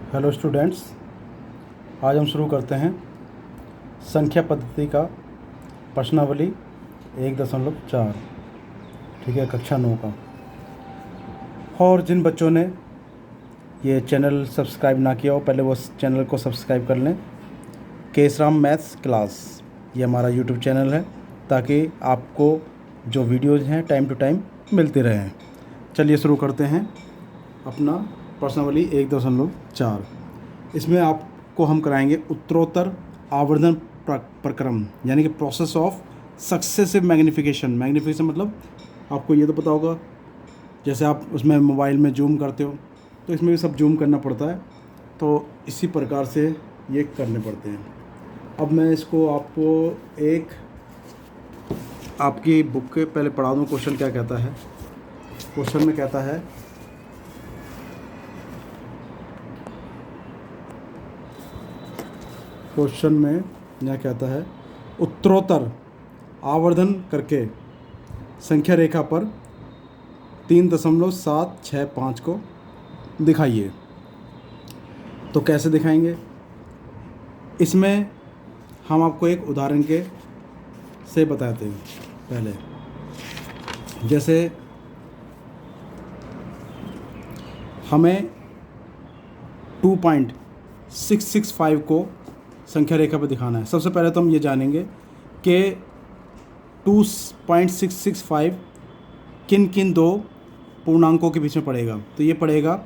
Hello students, आज हम शुरू करते हैं संख्या पद्धति का प्रश्नावली 1.4। ठीक है, कक्षा 9 का। और जिन बच्चों ने ये चैनल सब्सक्राइब ना किया हो, पहले वो चैनल को सब्सक्राइब कर लें। केसराम मैथ्स क्लास, ये हमारा यूट्यूब चैनल है, ताकि आपको जो वीडियोज़ हैं टाइम टू टाइम मिलते रहें। चलिए शुरू करते हैं अपना प्रश्नावली 1.4। इसमें आपको हम कराएंगे उत्तरोत्तर आवर्धन प्रक्रम, यानी कि process of successive magnification. Magnification मतलब आपको ये तो पता होगा, जैसे आप उसमें मोबाइल में जूम करते हो तो इसमें भी सब जूम करना पड़ता है, तो इसी प्रकार से ये करने पड़ते हैं। अब मैं इसको आपको एक आपकी बुक के पहले पढ़ा दूँ। क्वेश्चन क्या कहता है? क्वेश्चन में कहता है क्वेश्चन में यह कहता है उत्तरोत्तर आवर्धन करके संख्या रेखा पर 3.765 को दिखाइए। तो कैसे दिखाएंगे? इसमें हम आपको एक उदाहरण के से बताते हैं। पहले जैसे हमें 2.665 को संख्या रेखा पर दिखाना है। सबसे पहले तो हम ये जानेंगे कि 2.665 किन किन दो पूर्णांकों के बीच में पड़ेगा। तो ये पड़ेगा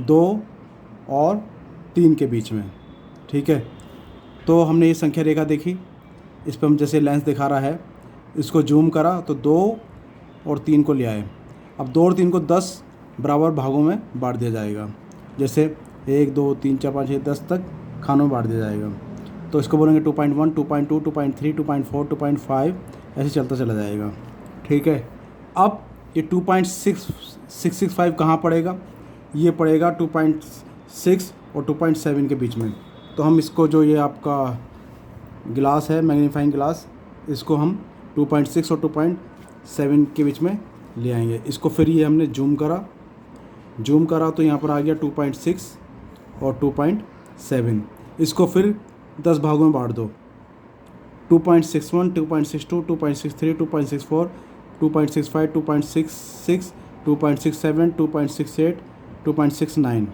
2 और 3 के बीच में। ठीक है, तो हमने ये संख्या रेखा देखी, इस पर हम जैसे लेंस दिखा रहा है, इसको जूम करा तो 2 और 3 को ले आए। अब 2 और 3 को 10 बराबर भागों में बांट दिया जाएगा। जैसे 1 2 3 4 5 6 10 तक खानों में बांट दिया जाएगा। तो इसको बोलेंगे 2.1 2.2 2.3 2.4 2.5, ऐसे चलता चला जाएगा। ठीक है, अब ये 2.665 कहाँ पड़ेगा? ये पड़ेगा 2.6 और 2.7 के बीच में। तो हम इसको, जो ये आपका गिलास है मैग्नीफाइंग ग्लास, इसको हम 2.6 और 2.7 के बीच में ले आएंगे। इसको फिर ये हमने जूम करा तो यहाँ पर आ गया 2.6 और 2.7। इसको फिर 10 भागों में बांट दो। 2.61 2.62 2.63 2.64 2.65 2.66 2.67 2.68 2.69,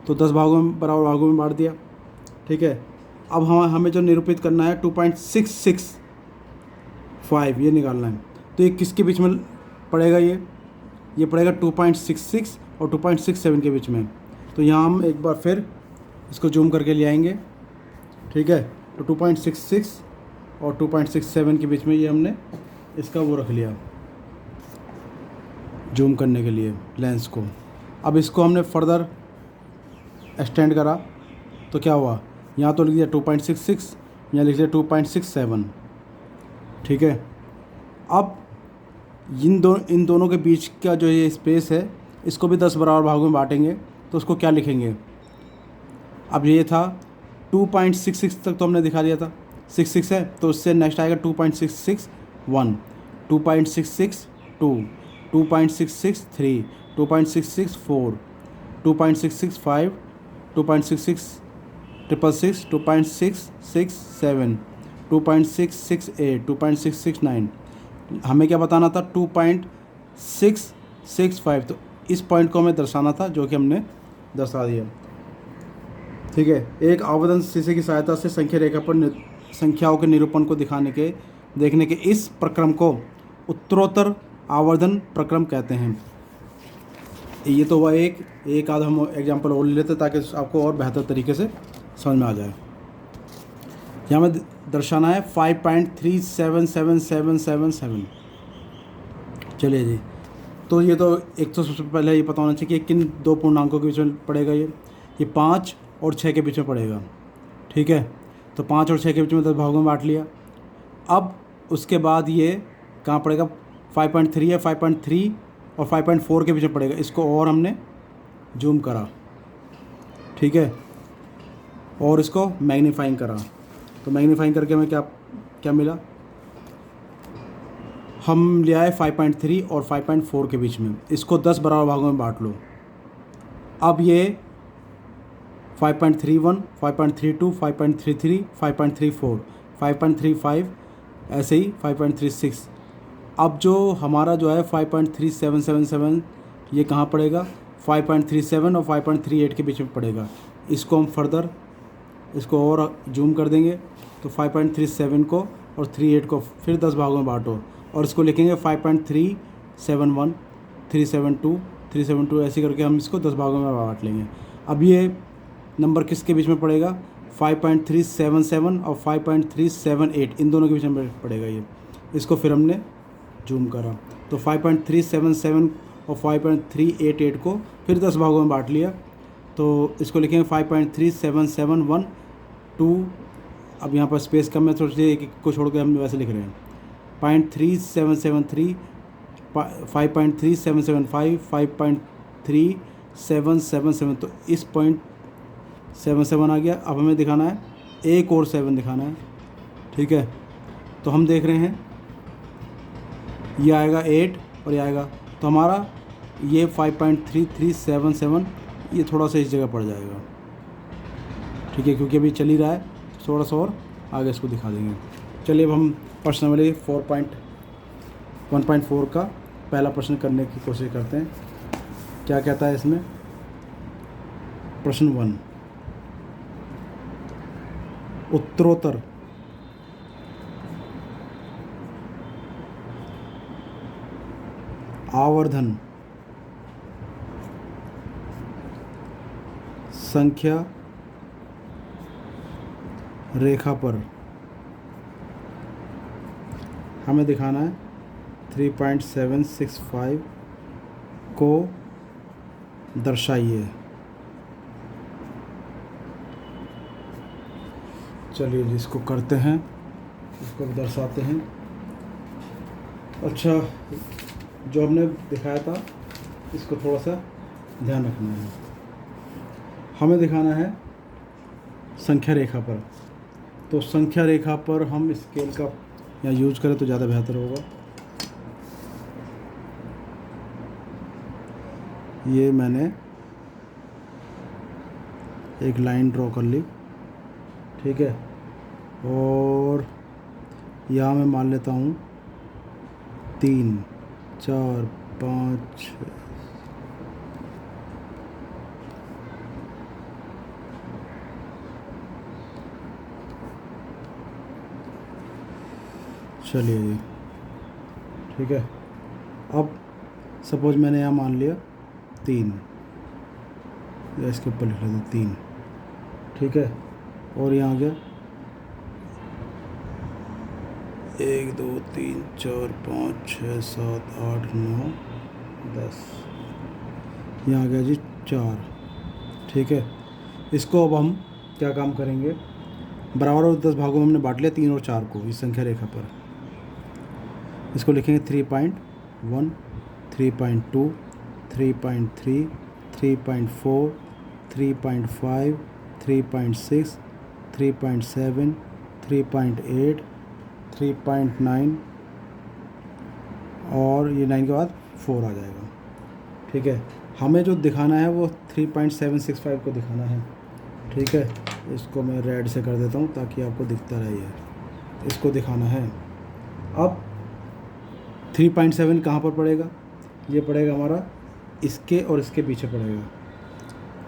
तो 10 भागों में बराबर भागों में बांट दिया। ठीक है, अब हमें जो निरूपित करना है 2.665 ये निकालना है। तो ये किसके बीच में पड़ेगा? ये पड़ेगा 2.66 और 2.67 के बीच में। तो यहाँ हम एक बार फिर इसको जूम करके ले आएंगे। ठीक है, तो 2.66 और 2.67 के बीच में ये हमने इसका वो रख लिया जूम करने के लिए लेंस को। अब इसको हमने फर्दर एक्सटेंड करा तो क्या हुआ? यहाँ तो लिख दिया 2.66, यहाँ लिख दिया 2.67। ठीक है, अब इन दोनों के बीच का जो ये स्पेस है, इसको भी 10 बराबर भागों में बांटेंगे। तो उसको क्या लिखेंगे? अब ये था 2.66 तक तो हमने दिखा दिया था, 66 है, तो उससे नेक्स्ट आएगा 2.661 2.662 2.663 2.664 2.665 2.66 666 2.667 2.668 2.669। हमें क्या बताना था? 2.665। तो इस पॉइंट को हमें दर्शाना था, जो कि हमने दर्शा दिया। ठीक है, एक आवर्धन शीशे की सहायता से संख्या रेखा पर संख्याओं के निरूपण को देखने के इस प्रक्रम को उत्तरोत्तर आवर्धन प्रक्रम कहते हैं। ये तो हुआ एक आध हम एग्जाम्पल और ले लेते ताकि आपको और बेहतर तरीके से समझ में आ जाए। यहाँ में दर्शाना है 5.37777। चलिए जी, तो ये तो एक तो सबसे पहले ये पता होना चाहिए कि किन दो पूर्णांकों के बीच में पड़ेगा। ये 5 और 6 के बीच में पड़ेगा। ठीक है, तो 5 और 6 के बीच में 10 भागों में बांट लिया। अब उसके बाद ये कहाँ पड़ेगा? 5.3 है, 5.3 और 5.4 के बीच में पड़ेगा। इसको और हमने जूम करा। ठीक है, और इसको मैग्नीफाइंग करा। तो मैग्नीफाइंग करके हमें क्या मिला? हम ले आए 5.3 और 5.4 के बीच में। इसको 10 बराबर भागों में बांट लो। अब ये 5.31, 5.32, 5.33, 5.34, 5.35, ऐसे ही 5.36। अब जो हमारा जो है 5.3777 ये कहाँ पड़ेगा? 5.37 और 5.38 के बीच में पड़ेगा। इसको हम फर्दर इसको और जूम कर देंगे तो 5.37 को और 38 को फिर 10 भागों में बांटो और इसको लिखेंगे 5.371, 372, 372 ऐसे करके हम इसको 10 भागों में बांट लेंगे। अब ये नंबर किसके बीच में पड़ेगा? 5.377 और 5.378 इन दोनों के बीच में पड़ेगा ये। इसको फिर हमने जूम करा तो 5.377 और 5.388 को फिर 10 भागों में बांट लिया तो इसको लिखेंगे 5.3771 2। अब यहाँ पर स्पेस कम है तो एक को छोड़ के हम वैसे लिख रहे हैं 0.3773, 5.3775, 5.3777 तो इस 0.77 आ गया। अब हमें दिखाना है एक और 7 दिखाना है, ठीक है। तो हम देख रहे हैं ये आएगा 8 और ये आएगा तो हमारा ये 5.3377 ये थोड़ा सा इस जगह पड़ जाएगा, ठीक है, क्योंकि अभी चल ही रहा है। थोड़ा सा और आगे इसको दिखा देंगे। चलिए अब हम प्रश्न वाले 1.4 का पहला प्रश्न करने की कोशिश करते हैं। क्या कहता है इसमें? प्रश्न 1, उत्तरोत्तर आवर्धन संख्या रेखा पर हमें दिखाना है 3.765 को दर्शाइए। चलिए जिसको करते हैं इसको दर्शाते हैं। अच्छा, जो हमने दिखाया था इसको थोड़ा सा ध्यान रखना है। हमें दिखाना है संख्या रेखा पर, तो संख्या रेखा पर हम स्केल का या यूज़ करें तो ज़्यादा बेहतर होगा। ये मैंने एक लाइन ड्रॉ कर ली, ठीक है, और यहाँ मैं मान लेता हूँ 3, 4, 5, 6। चलिए जी, ठीक है। अब सपोज मैंने यहाँ मान लिया 3 या इसके ऊपर लिख लेते 3, ठीक है, और यहाँ आ गया 1 2 3 4 5 6 7 8 9 10, यहाँ आ गया जी 4, ठीक है। इसको अब हम क्या काम करेंगे? बराबर और 10 भागों में हमने बांट लिया 3 और 4 को इस संख्या रेखा पर। इसको लिखेंगे 3.1, 3.2, 3.3, 3.4, 3.5, 3.6, 3.7, 3.8, 3.9 और ये 9 के बाद 4 आ जाएगा, ठीक है। हमें जो दिखाना है वो 3.765 को दिखाना है, ठीक है। इसको मैं रेड से कर देता हूँ ताकि आपको दिखता रहे, इसको दिखाना है। अब 3.7 कहाँ पर पड़ेगा? ये पड़ेगा हमारा इसके और इसके पीछे पड़ेगा,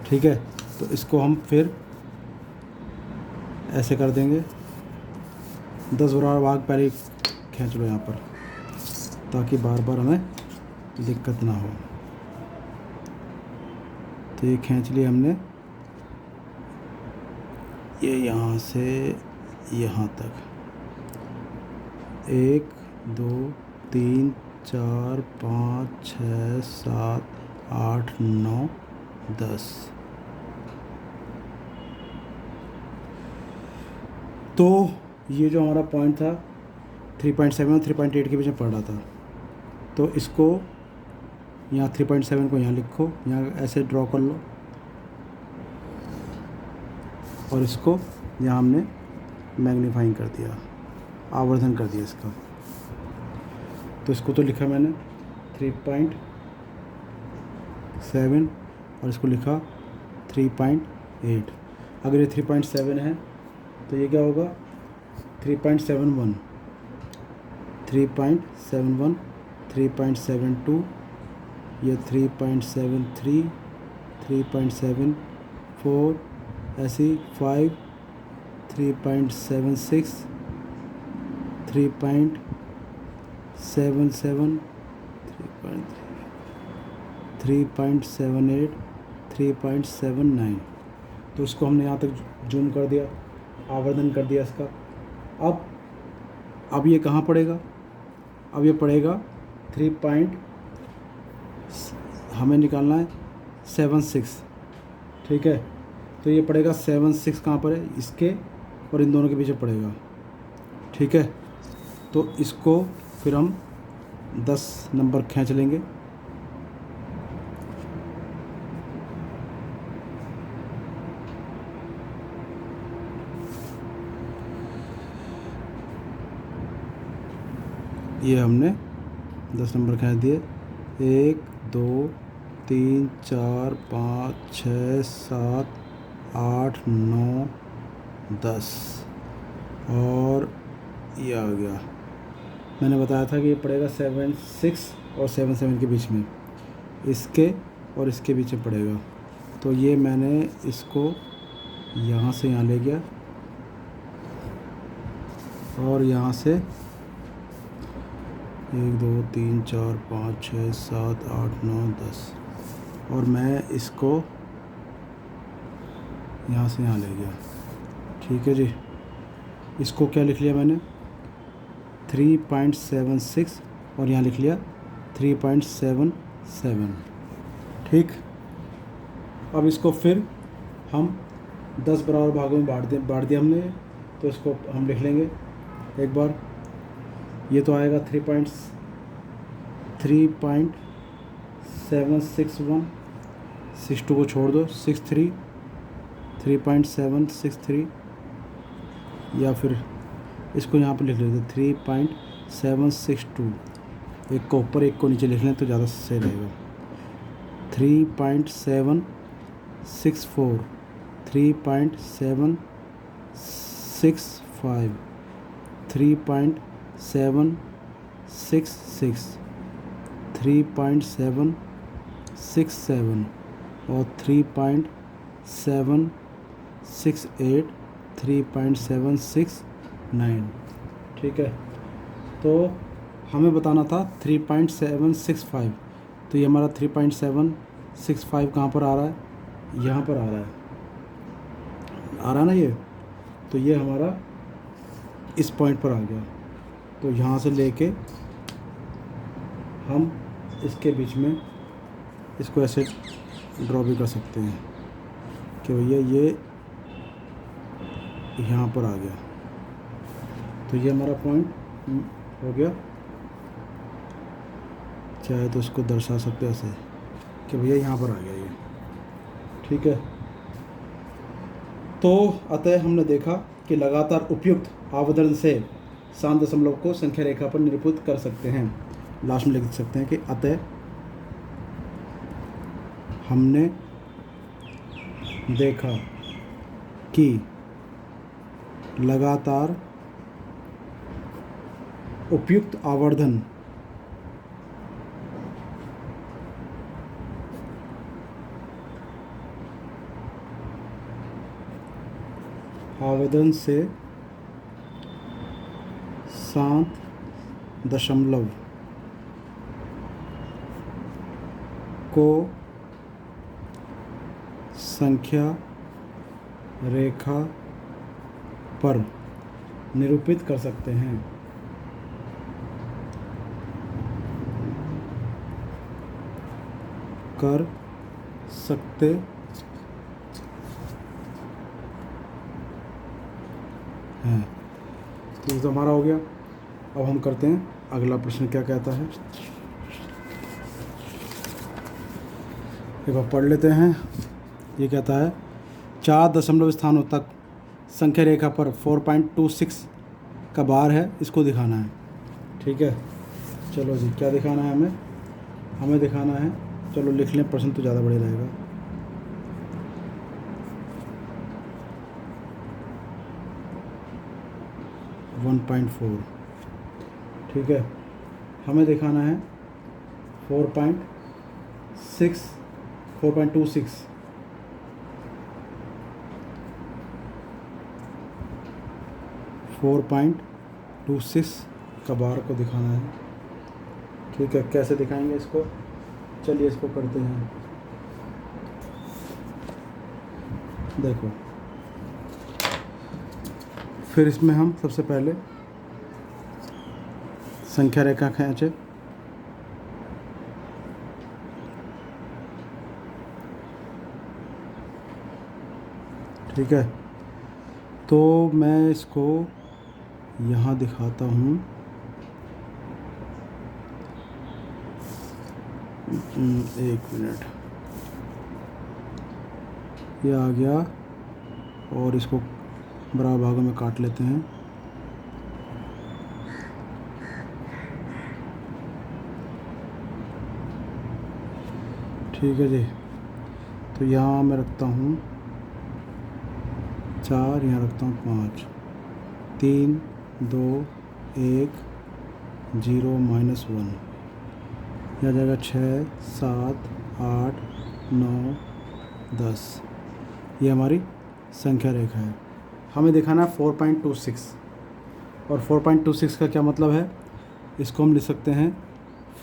ठीक है। तो इसको हम फिर ऐसे कर देंगे, 10 बराबर भाग पहले खींच लो यहाँ पर ताकि बार बार हमें दिक्कत ना हो। तो ये खींच लिया हमने, ये यहाँ से यहाँ तक 1 2 3 4 5 6 7 8 9 10। तो ये जो हमारा पॉइंट था 3.7 और 3.8 के बीच में पड़ रहा था, तो इसको यहाँ 3.7 को यहाँ लिखो, यहाँ ऐसे ड्रॉ कर लो और इसको यहाँ हमने मैग्नीफाइंग कर दिया, आवर्धन कर दिया इसका। तो इसको तो लिखा मैंने 3.7 और इसको लिखा 3.8। अगर ये 3.7 है तो ये क्या होगा 3.71, 3.71, 3.72, ये 3.73, 3.74, ऐसी 5, 3.76, 3.77, 3.78, 3.79। तो इसको हमने यहाँ तक जूम कर दिया, आवर्धन कर दिया इसका। अब ये कहाँ पड़ेगा? अब ये पड़ेगा 3. हमें निकालना है 76, ठीक है। तो ये पड़ेगा 76 कहाँ पर है? इसके और इन दोनों के पीछे पड़ेगा, ठीक है। तो इसको फिर हम 10 नंबर खींच लेंगे। ये हमने 10 नंबर खींच दिए। 1 2 3 4 5 6 7 8 9 10 और ये आ गया। मैंने बताया था कि ये पड़ेगा 76 और 77 के बीच में, इसके और इसके बीच में पड़ेगा। तो ये मैंने इसको यहाँ से यहाँ ले गया और यहाँ से 1 2 3 4 5 6 7 8 9 10 और मैं इसको यहाँ से यहाँ ले गया, ठीक है जी। इसको क्या लिख लिया मैंने 3.76 और यहाँ लिख लिया 3.77, ठीक। अब इसको फिर हम 10 बराबर भागों में बांट दिया हमने। तो इसको हम लिख लेंगे एक बार। ये तो आएगा 3.761, 62 को छोड़ दो 63, 3.763 या फिर इसको यहाँ पर लिख लेते 3.762। एक को ऊपर एक को नीचे लिख लें तो ज़्यादा सही रहेगा। 3.764, 3.765, 3.766, 3.767 और 3.768, 3.769, ठीक है। तो हमें बताना था 3.765। तो ये हमारा 3.765 कहाँ पर आ रहा है? यहाँ पर आ रहा है ना ये। तो ये हमारा इस पॉइंट पर आ गया। तो यहाँ से लेके हम इसके बीच में इसको ऐसे ड्रॉ भी कर सकते हैं कि भैया ये यहाँ पर आ गया। तो ये हमारा पॉइंट हो गया। चाहे तो इसको दर्शा सकते हैं ऐसे कि भैया यहाँ पर आ गया ये, ठीक है। तो अतः हमने देखा कि लगातार उपयुक्त आवर्धन से शांत दशमलव को संख्या रेखा पर निरूपित कर सकते हैं। लास्ट में लिख सकते हैं कि अतः हमने देखा कि लगातार उपयुक्त आवर्धन से शांत दशमलव को संख्या रेखा पर निरूपित कर सकते हैं। कर सकते हैं। तो ये तो हमारा हो गया। अब हम करते हैं अगला प्रश्न क्या कहता है, एक बार पढ़ लेते हैं। ये कहता है 4 दशमलव स्थानों तक संख्या रेखा पर 4.26 का बार है, इसको दिखाना है, ठीक है। चलो जी, क्या दिखाना है हमें दिखाना है, चलो लिख लें, प्रश्न तो ज़्यादा बड़े रहेगा। 1.4। ठीक है, हमें दिखाना है 4.26 4.26 का बार को दिखाना है। ठीक है, कैसे दिखाएंगे इसको, चलिए इसको करते हैं। देखो, फिर इसमें हम सबसे पहले संख्या रेखा खींचे। ठीक है, तो मैं इसको यहाँ दिखाता हूँ। एक मिनट, ये आ गया और इसको बराबर भागों में काट लेते हैं। ठीक है जी, तो यहाँ मैं रखता हूँ 4, यहाँ रखता हूँ 5, 3, 2, 1, 0, -1, यहाँ जाएगा 6, 7, 8, 9, 10। ये हमारी संख्या रेखा है। हमें दिखाना है 4.26, और 4.26 का क्या मतलब है, इसको हम लिख सकते हैं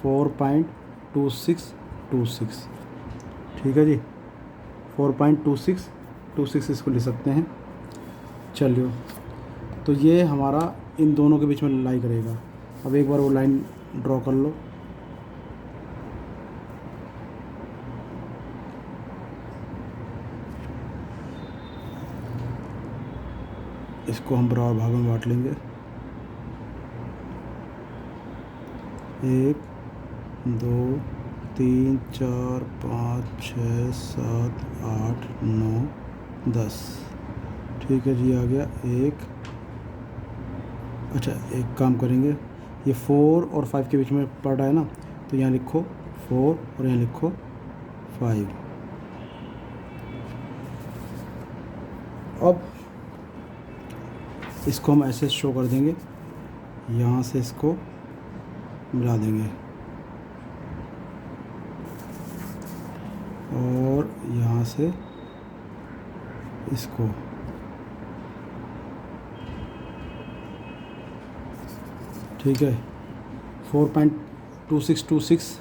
4.2626। ठीक है जी, 4.2626 इसको लिख सकते हैं। चलिए, तो ये हमारा इन दोनों के बीच में लाई करेगा। अब एक बार वो लाइन ड्रॉ कर लो। इसको हम बराबर भागों में बांट लेंगे। 1, 2, 3, 4, 5, 6, 7, 8, 9, 10। ठीक है जी, आ गया 1। अच्छा, एक काम करेंगे, ये 4 और 5 के बीच में पड़ रहा है ना, तो यहाँ लिखो 4 और यहाँ लिखो 5। अब इसको हम ऐसे शो कर देंगे, यहाँ से इसको मिला देंगे और यहाँ से इसको। ठीक है, 4.2626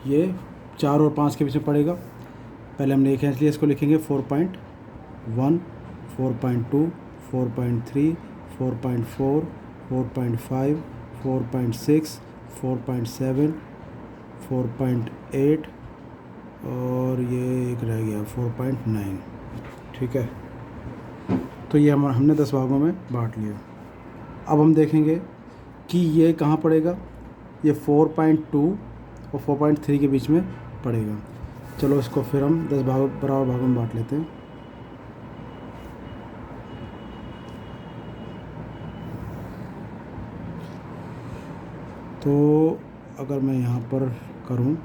ये 4 और 5 के बीच में पड़ेगा। पहले हमने एक इसलिए इसको लिखेंगे 4.1, 4.2, 4.3, 4.4, 4.5, 4.6, 4.7, 4.8 और ये एक रह गया 4.9। ठीक है, तो ये हमने 10 भागों में बांट लिया। अब हम देखेंगे कि ये कहाँ पड़ेगा, ये 4.2 और 4.3 के बीच में पड़ेगा। चलो इसको फिर हम 10 भागों बराबर भागों में बांट लेते हैं। तो अगर मैं यहाँ पर करूँ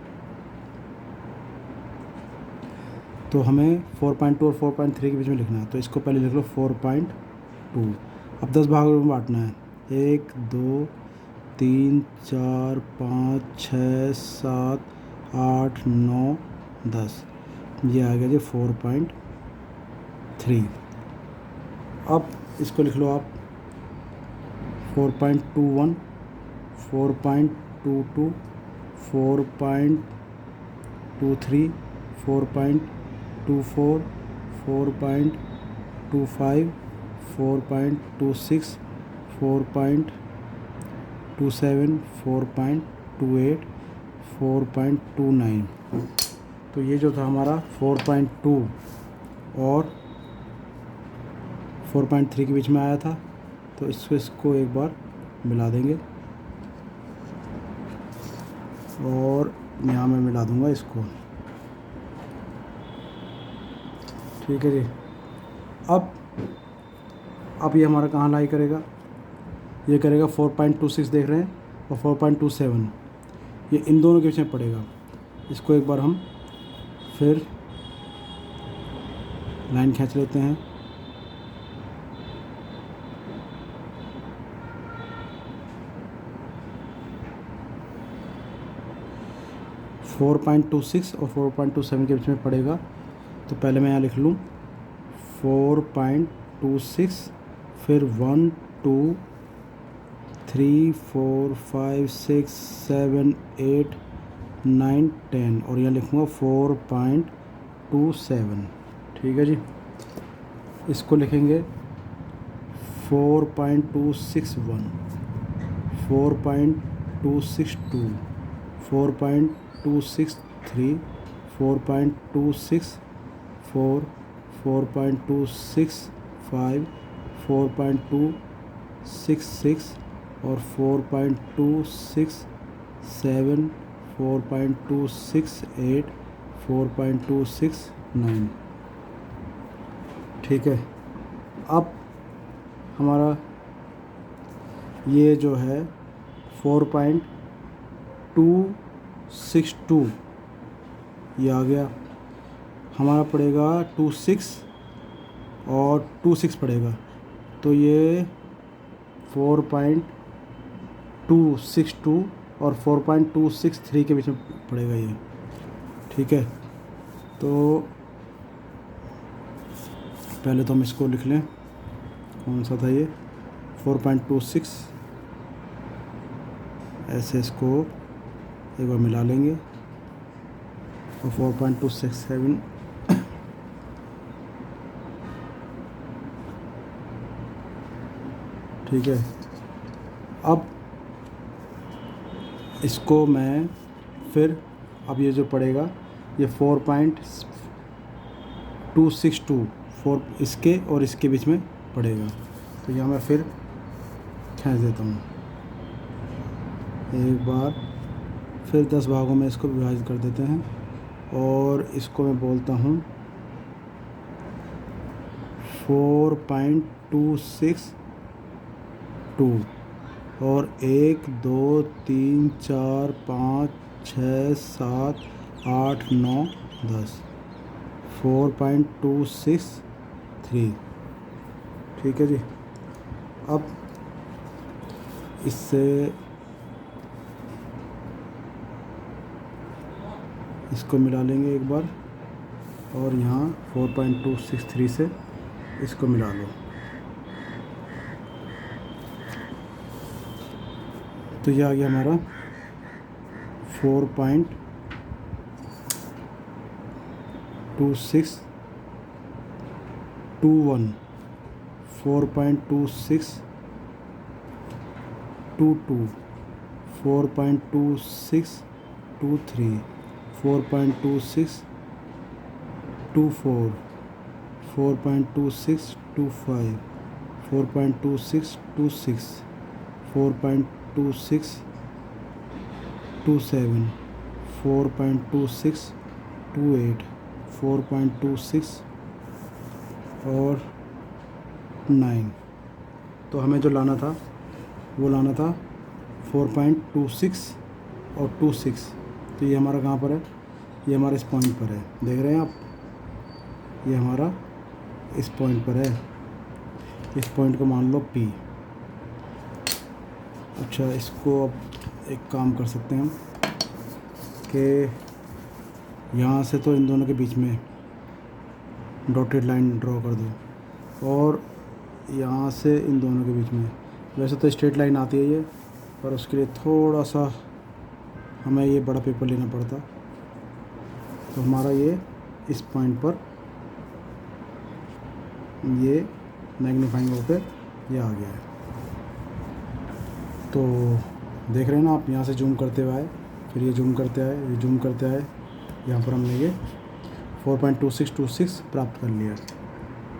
तो हमें 4.2 और 4.3 के बीच में लिखना है, तो इसको पहले लिख लो 4.2। अब 10 भागों में बांटना है, 1, 2, 3, 4, 5, 6, 7, 8, 9, 10। ये आ गया जी 4.3। अब इसको लिख लो आप 4.21, 4.22, 4.23, 4.24, 4.25, 4.26, 4.27, 4.28, 4.29। तो ये जो था हमारा 4.2 और 4.3 के बीच में आया था, तो इसको एक बार मिला देंगे और यहाँ मैं मिला दूँगा इसको। ठीक है जी, अब ये हमारा कहाँ लाई करेगा, ये करेगा 4.26 देख रहे हैं और 4.27, ये इन दोनों के बीच में पड़ेगा। इसको एक बार हम फिर लाइन खींच लेते हैं। 4.26 और 4.27 के बीच में पड़ेगा। तो पहले मैं यहाँ लिख लूँ 4.26, फिर 1 2 3 4 5 6 7 8 9 10 और यहाँ लिखूँगा 4.27। ठीक है जी। इसको लिखेंगे 4.261, 4.262, 4.263, 4.264, 4.265, 4.266 और 4.267, 4.268, 4.269। ठीक है। अब हमारा ये जो है 4.262 ये आ गया। हमारा पड़ेगा 26 और 26 पड़ेगा, तो ये 4.262 और 4.263 के बीच में पड़ेगा ये। ठीक है। तो पहले तो हम इसको लिख लें, कौन सा था ये 4.26, ऐसे इसको एक बार मिला लेंगे और 4.267 ठीक है। अब इसको मैं फिर अब ये जो पड़ेगा ये 4.262 4 इसके और इसके बीच में पड़ेगा। तो यहाँ मैं फिर खींच देता हूँ एक बार, फिर 10 भागों में इसको विभाजित कर देते हैं और इसको मैं बोलता हूँ 4.262 और 1 2 3 4 5 6 7 8 9 10 4.263। ठीक है जी। अब इससे इसको मिला लेंगे एक बार और यहाँ 4.263 से इसको मिला लो। तो ये आ गया हमारा 4.2621, 4.2622, 4.2623, 4.2624, 4.2625, 4.2626, 4.2627, 4.2628, 4.26 और 9। तो हमें जो लाना था वो लाना था 4.26 और 26। तो ये हमारा कहाँ पर है, ये हमारे इस पॉइंट पर है, देख रहे हैं आप, ये हमारा इस पॉइंट पर है। इस पॉइंट को मान लो P। अच्छा, इसको अब एक काम कर सकते हैं हम कि यहाँ से तो इन दोनों के बीच में डॉटेड लाइन ड्रॉ कर दो और यहाँ से इन दोनों के बीच में, वैसे तो स्ट्रेट लाइन आती है ये, पर उसके लिए थोड़ा सा हमें ये बड़ा पेपर लेना पड़ता। तो हमारा ये इस पॉइंट पर ये मैग्नीफाइंग होकर ये आ गया है। तो देख रहे हैं ना आप, यहाँ से जूम करते हुए आए, फिर ये जूम करते आए, ये जूम करते आए, यहाँ पर हमने ये 4.2626 प्राप्त कर लिया।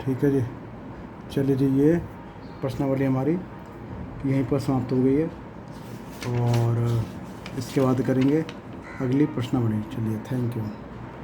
ठीक है जी। चलिए जी, ये प्रश्नावली हमारी यहीं पर समाप्त हो गई है और इसके बाद करेंगे अगली प्रश्नावली। चलिए, थैंक यू।